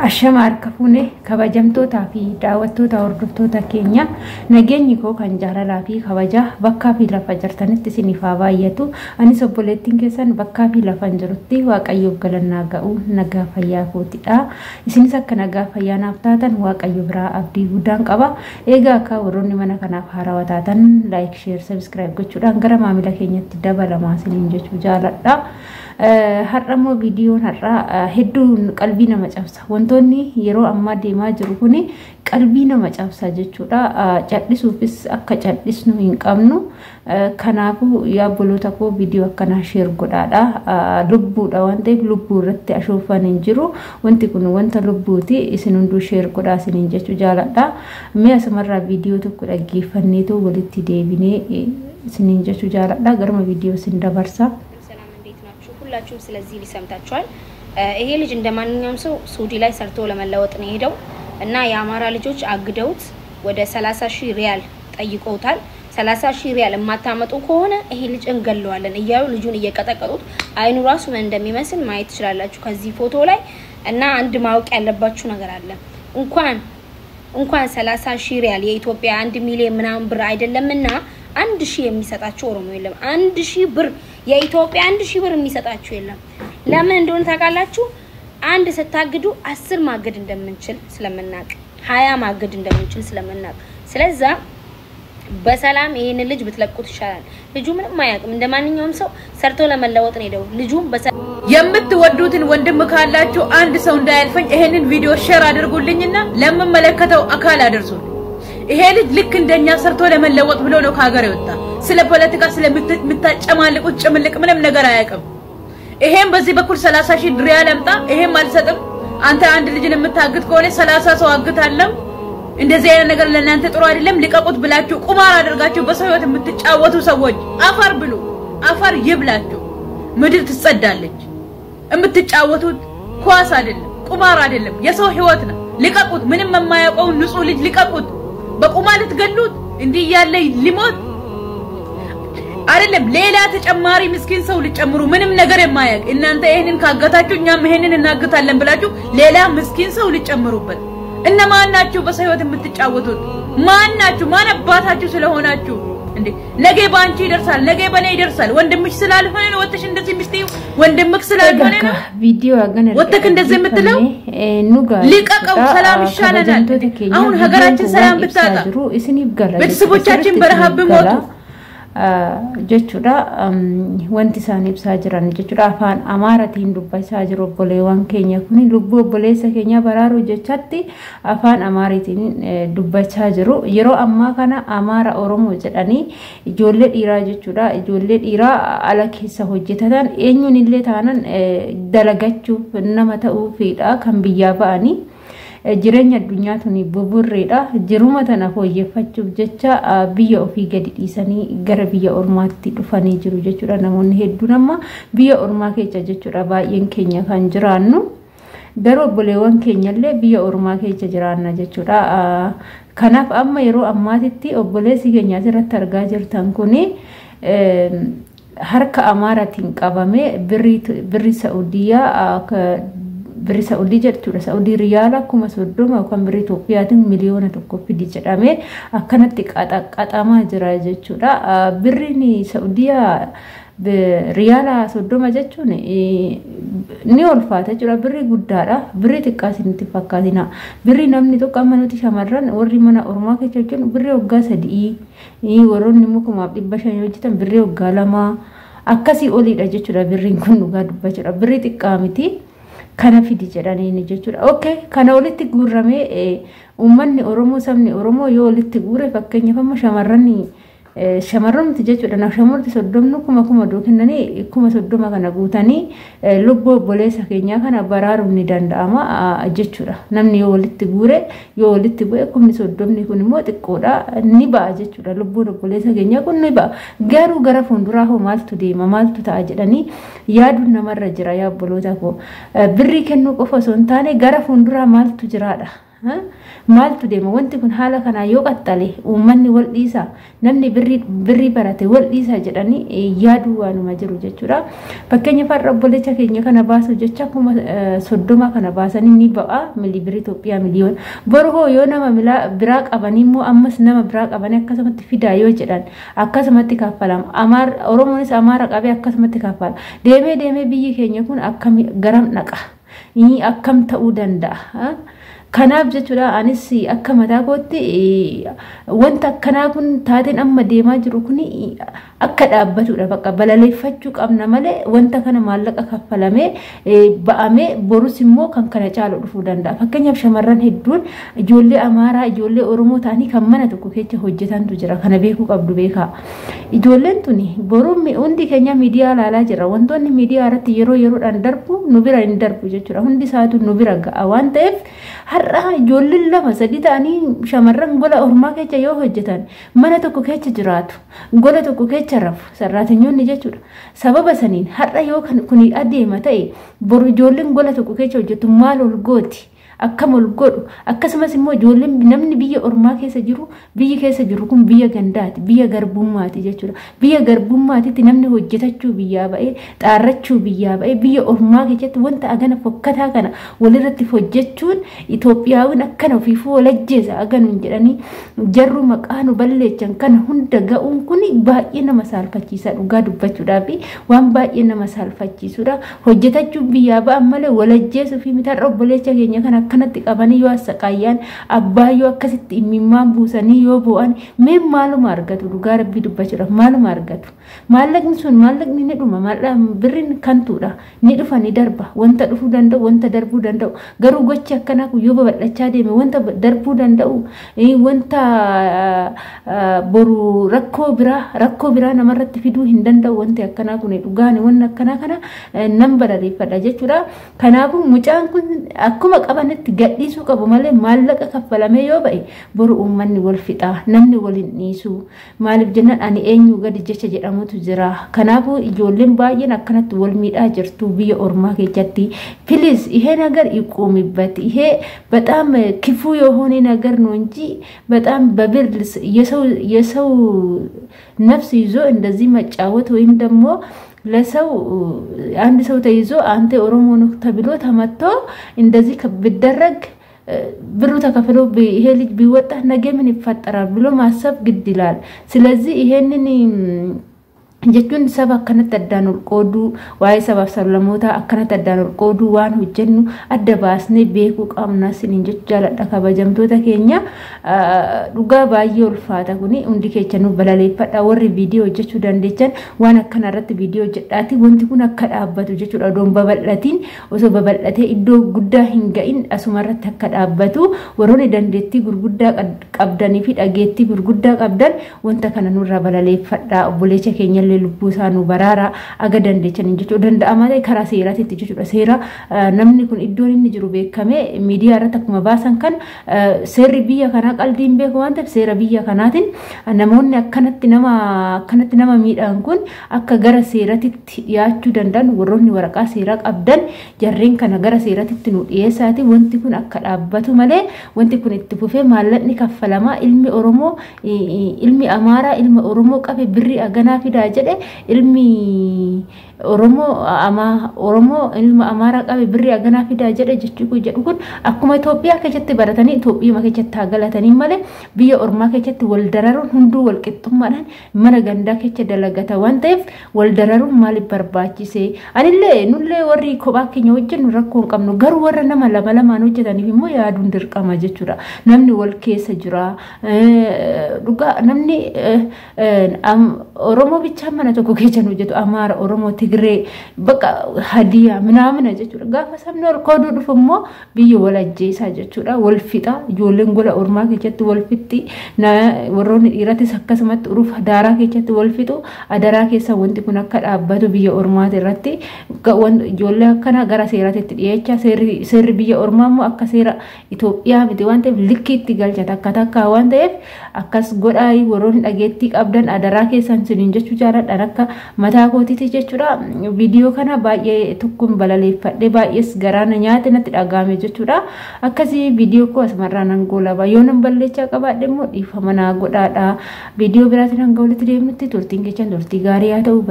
Ashama arkafune kabajamtoota fi daawwattoota hordoftoota keenya nageenyi koo kan jaalalaa fi kabaja bakka fi lafa jirtanitti isiniif haa baay'atu. Anis obboleettiin keessan bakka fi lafa jirutti Waaqayyoof galannaa ga'u nagaa fayyaa kootidha. Isinis akka nagaa fayyaa naaf taatan Waaqayyo biraa abdii guddaan qaba. Egaa akka warroonni mana kanaaf haarawaa taatan like, share, subscribe gochuudhaan gara maamila keenyatti dabalamaa isiniin jechuu jaaladha. Har'ammoo viidiyoon har'a hedduu qalbii nama cabsa. Wantoonni yeroo ammaa deemaa jiru kuni qalbii nama cabsa jechuudha. Callisuufis akka callisnu hin qabnu. Kanaafuu yaabboloota koo viidiyoo akkanaa share godhaadha. Lubbuudha waan ta'eef lubbuu irratti ashoofan hin jiru. Wanti kun wanta lubbuuti. Isin hunduu share godhaa isiniin jechuu jaaladha. Mee asumarraa viidiyoo tokko dhaggeeffanneetoo walitti deebinee isiniin jechuu jaaladha. Garuma viidiyoo isin dabarsa. ሁላችሁም ስለዚህ ሊሰምታችኋል ይሄ ልጅ እንደማንኛውም ሰው ሳውዲ ላይ ሰርቶ ለመለወጥ ነው ሄደው እና የአማራ ልጆች አግደውት ወደ 30,000 ሪያል ጠይቀውታል 30,000 ሪያል የማታመጡ ከሆነ ይሄ ልጅ እንገለዋለን እያሉ ልጁን እየቀጠቀጡት አይኑ ራሱ ምን እንደሚመስል ማየት ትችላላችሁ ከዚህ ፎቶ ላይ እና አንድ ማወቅ ያለባችሁ ነገር አለ እንኳን 30,000 ሪያል የኢትዮጵያ 1 ሚሊዮን ምናምን ብር አይደለምና 1,000 የሚሰጣችሁ ኦሮሞ የለም 1,000 ብር የኢትዮጵያ 1,000 ብር የሚሰጣችሁ የለም ለምን እንደሆነ ታውቃላችሁ አንድ ስታግዱ 10 ማገድ እንደምንችል ስለምናቅ 20 ማገድ እንደምንችል ስለምናቅ ስለዚህ በሰላም ይሄን ልጅ ብትለቁት ይሻላል ልጁ ምንም አያውቅም እንደማንኛውም ሰው ሰርቶ ለመለወጥ ነው ሄደው ልጁም የምትወዱትን ወንድም ካላችሁ አንድ ሰው እንዳያልፈኝ ይሄንን ቪዲዮ ሼር አድርጉልኝና ለምመለከተው አካል አድርሱልኝ ይሄ ልጅ ልክ እንደኛ ሰርቶ ለመለወጥ ብሎ ነው ከሀገር የወጣ ስለ ፖለቲካ ስለምትጨማልቁት ጭምልቅ ምንም ነገር አያውቅም ይሄን በዚህ በኩል 30,000 ሪያል አምጣ ይሄን አልሰጥም አንተ አንድ ልጅን የምታግት ከሆነ 30 ሰው አግታለሁ እንደዚህ አይነት ነገር ለእናንተ ጥሩ አይደለም ልቀቁት ብላችሁ ቁማር አድርጋችሁ በሰው ህይወት የምትጫወቱ ሰዎች አፈር ብሉ አፈር ይብላችሁ ምድር ትጸዳለች የምትጫወቱት ኳስ አይደለም ቁማር አይደለም የሰው ህይወት ነው ልቀቁት ምንም የማያውቀው ንጹህ ልጅ ልቀቁት በቁማር ትገሉት እንዴ ያለ ሊሞት አይደለም ሌላ ተጨማሪ ምስኪን ሰው ሊጨምሩ ምንም ነገር የማያውቅ እናንተ ይሄንን ካገታችሁ እኛም ይሄንን እናገታለን ብላችሁ ሌላ ምስኪን ሰው ሊጨምሩበት እነማን ናችሁ በሰይወት የምትጫወቱት ማን ናችሁ ማን አባታችሁ ስለሆናችሁ እንዴ ነገ ባንቺ ይደርሳል ነገ በኔ ይደርሳል ወንድምሽ ስላልሆነ ነው ወጥሽ እንደዚህ ምስጢው ወንድምክ ስላልሆነ ነው ቪዲዮ አገነ ወጥክ እንደዚህ የምትለው ሊቀቀው ሰላም ይሻለናል አሁን ሀገራችን ሰላም ብታጣ ቤተሰቦቻችን በረሃብ ቢሞቱ jechuudha wanti isaanii ibsaa jiran jechuudha afaan amaaratiin dubbachaa jiru obboleewwan keenya kuni lubbuu obboleessa keenya baraaruu jechatti afaan amaaritiin dubbachaa jiru yeroo ammaa kana amaara oromoo jedhanii ijoollee dhiiraa jechuudha ijoollee dhiiraa ala keessa hojjetatan eenyuun illee taanan dalagachuuf nama ta'uufidha kan biyyaa ba'anii jireenya addunyaa tuni buburreedha jiruma tana hooyyeeffachuuf jecha biyya ofii gadi dhiisanii gara biyya ormaatti dhufanii jiru jechuudha namoonni hedduun amma biyya ormaa keessa jechuudha baay'een keenya kan jiraannu garuu obboleewwan keenyallee biyya ormaa keessa jiraanna jechuudha kanaaf amma yeroo ammaatitti obboleessi keenya asirratti argaa jirtan kuni harka amaaratiin qabame birri Saudiyaa birri Saudi jechuudha Saudi riyaala kuma 30 kan birri Itoophiyaatiin miliyoona 1 fidi jedhame akkanatti qaxamaa jira jechuudha birri ni Saudiyaa riyaala 30 jechuun ni ulfaata jechuudha birri guddaadha birri xiqqaasinitti fakkaatina birri namni tokko amma nuti shamarran warri mana ormaa keessa jechuun birri waggaa 3 warroonni mukumaaf 500 hojjetan birri waggaa 2 akkasii oliidha jechuudha birriin kun dhugaa dubbachuudha birri xiqqaa miti kana fidi jedhanii jechuudha okay kana walitti guurramee ummanni oromoo sabni oromoo yoo walitti guure fakkeenyaaf amma shamarranti jechuudha na shamarti 30 kuma dookennanii 30 kana guutanii lubbuu obboleessa keenya kana baraaruun ni danda'ama jechuudha namni yoo walitti guure yoo walitti bu'e 30 kun immoo xiqqoodha ni ba'a jechuudha lubbuun obboleessa keenya kun ni ba'a garuu gara fuulduraa hoo maaltu deema maaltu ta'a jedhanii yaaduun namarra jira yaa obboloota koo birrii kennuu qofa osoo hin taane gara fuulduraa maaltu jiraadha maaltu deema wanti kun haala kanaa yoo qaxxale uummanni wal dhiisa namni birrii barate wal dhiisa jedhanii yaaduu waanuma jiru jechuudha. Fakkeenyaaf har'a obboleessa keenya kana baasu jecha kuma 30 kana baasanii ni ba'a birrii Itoophiyaa miliyoona. Boru hoo yoo nama biraa qabanii immoo ammas nama biraa qabanii akkasumatti fidaa yoo jedhan akkasumatti kaffalama. Oromoonis Amaara qabee akkasumatti kaffala. Deemee biyyi keenya kun akkam garam dhaqa? Akkam ta'uu danda'a? Kanaaf jechuudha anis akka mataa kootti wanta akkanaa kun taateen amma deemaa jiru kun akka dhaabbatudha bakka balaleeffachuu qabna malee wanta kana maallaqa kaffalamee ba'amee borus immoo kan kana caalu dhufuu danda'a. Fakkeenyaaf shamarran hedduun ijoollee Amaaraa ijoollee Oromoo ta'anii kan mana tokko keessa hojjetantu jira kana beekuu qabdu beekaa. Ijoolleen tuni boruu hundi keenya miidiyaa ilaalaa jira wantoonni miidiyaa irratti yeroodhaan darbu nu bira hin darbu jechuudha hundi isaatu nu bira ga'a waan ta'eef har'a ijoolleen 2-3 ta'anii shamarran gola ormaa keessa yoo hojjetan mana tokko keessa jiraatu gola tokko keessa rafu sarraatanyyoonni jechuudha. Sababa saniin har'a yoo kun adeema ta'e boru ijoolleen gola tokko keessa hojjetu maal ol gooti akkam ol godhu akkasumas immoo ijoolleen namni biyya ormaa keessa jiru biyyi keessa jiru kun biyya gandaati biyya garbummaati jechuudha. Biyya garbummaatitti namni hojjetachuu biyyaa ba'ee xaarrachuu biyyaa ba'ee biyya ormaa keessatti wanta agana fokkataa kana walirratti hojjechuun Itoophiyaawwan akkana ofiifuu walajjeessa aganuun jedhanii jarru maqaa nu balleechan kana hunda ga'uun kun baay'ee nama saalfachiisa dhugaa dubbachuudhaaf waan baay'ee nama saalfachiisudha. Hojjetachuu biyyaa ba'an malee walajjeessuu fi mitarra obboleessa keenya kana kanatti qabanii yoo asaqaayaan abbaa yoo akkasitti imimmaan buusanii yoo bu'an mee maaluma argatu dhugaa rabbii dubbachuudhaaf maaluma argatu maallaqni ni dhuma birriin kantuudha ni dhufa ni darba wanta dhufuu danda'u wanta darbuu danda'u garuu gochi akkanaa kun yoo babal'achaa deeme wanta darbuu danda'u wanta boru rakkoo biraa namarratti fiduu hin danda'u wanti akkanaa kun dhugaani wanna akkanaa kana nan balaleeffadha jechuudha. Kanaafuu mucaan kun akkuma qaban gadhiisuu qabu malee maallaqa kaffalamee yoo ba'e boru uummanni wal fixaa namni waliin dhiisu maaliif jennaan ani eenyu gadi jecha jedhamutu jira. Kanaafuu ijoolleen baay'een akkanatti wal miidhaa jirtu biyya ormaa keessatti ፕሊዝ ይሄ ነገር ይቆምበት። ይሄ በጣም ክፉ የሆነ ነገር ነው እንጂ በጣም በብር የሰው ነፍስ ይዞ እንደዚህ መጫወት ወይም ደግሞ ለሰው አንድ ሰው ተይዞ አንተ ኦሮሞ ነው ተብሎ ተመቶ እንደዚህ ቢደረግ ብሩ ተከፍሎ ይሄ ልጅ ቢወጣ ነገ ምን ይፈጠራል ብሎ ማሰብ ግድ ይላል። ስለዚህ ይሄንን jechuun saba akkanatti addaan ol qoodu waa'ee sabaaf sablammoota akkanatti addaan ol qoodu waan hojjennu adda baasnee beekuu qabna siniin jechuu jaaladha kabajamtoota keenya. Dhugaa baay'ee ulfaata kuni hundi keenya nu balaleeffadha warri viidiyoo hojjechuu dandeechan waan akkana irratti viidiyoo hojjedhaati wanti kun akka dhaabbatu jechuudha. Odoon babal'atiin osoo babal'atee iddoo guddaa hin ga'in asuma irratti akka dhaabbatu warroonni dandeettii gurguddaa qabdanii fi dhageettii gurguddaa qabdan wanta kana nurra balaleeffadha. Obboleessa keenya lubbuu isaanii baraara aga dandeechan jechuudha. Danda'ama ta'e karaa seeraatiitti jechuudha. Seera namni kun iddoon inni jiru beekamee miidiyaa irratti akkuma baasan kan seerri biyya kanaa qaldiin beeku waan ta'eef seera biyya kanaatiin namoonni akkanatti nama miidhaan kun akka gara seeraatiitti dhiyaachuu danda'an warroonni waraqaa seeraa qabdan jarreen kana gara seeraatiitti nu dhiyeessaati. Wanti kun akka dhaabbatu malee wanti kun itti fufee maallaqni kaffalamaa ilmi Oromoo ilmi Amaaraa ilma Oromoo qabe birrii aganaa fidaa jedhe ilmi Oromoo ilma Amaaraa qabe birrii aganaa fidaa jedhe jedhu kun akkuma Itoophiyaa keessatti baratanii Itoophiyaa keessatti galatanii malee biyya ormaa keessatti wal dararuun hunduu wal qixxummaadhaan mana gandaa keessa dalagata waan ta'eef wal dararuun maaliif barbaachise? Anillee nullee warri kophaa keenya hojjennu rakkoo hin qabnu garuu warra nama lamaan hojjetaniif immoo yaaduun dirqama jechuudha. Namni wal keessa jira dhugaa namni Oromoo bicha mana tokko keessa hojjetu Amaara Oromoo Tigree bakka hadiyaaminaamina jechuudha. Gaafa sabni ol qooduu dhufu immoo biyya wal ajjeesaa jechuudha. Wal fixa ijoolleen gola ormaa keessatti wal fixxi warroonni dhiiratis akkasumatti urufa daaraa keessatti wal fixu. Adaraa keessa wanti kun akka dhaabbatu biyya ormaati irratti ijoollee akkana gara seeraatti dhiyeechaa seerri biyya ormaa immoo akka seera Itoophiyaa miti waan ta'eef likkiitti galchata akka takkaa waan ta'eef akkas godhaa warroonni dhageettii qabdan adaraa keessan siniin jechuu jaalladha. jaaladha akka mataa kootiiti jechuudha. Viidiyoo kana baay'ee tokkoon balaleeffadhe baay'ees garaana nyaate natti dhagahame jechuudha. Akkasii viidiyoo koo asumarraa nan goolaba yoo nan balleechaa qabaadhe immoo dhiifama naa godhaadha. Viidiyoo biraatiin hanga walitti deemnutti turtiin keessan turtii gaarii haa ta'u.